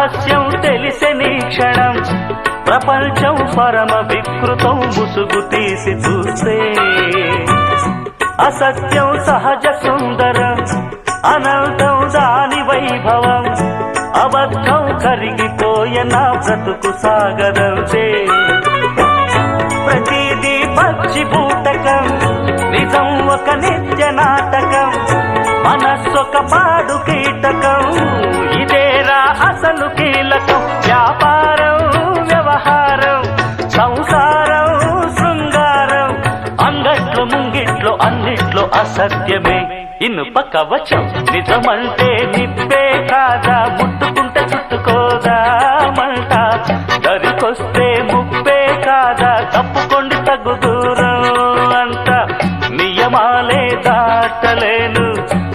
రహస్యం తెలిసెని క్షణం ప్రపంచం పరమ వికృతం ముసుగు తీసి చూస్తే అసత్యం సహజ సుందరం అనంతం దాని వైభవం అబద్ధం కరిగిపోయే నా బ్రతుకు సాగరంతే ప్రతిదీ పచ్చి బూటకం నిజం ఒక నిత్య నాటకం మనస్సొక పాడు కీటకం ఇదేరా అసలు కీలకం వ్యాపారం వ్యవహారం సంసారం శృంగారం అంగట్లో ముంగిట్లో అన్నిట్లో అసత్యమే ఇనుప కవచం నిజమంటే నిప్పే కాదా ముట్టుకుంటే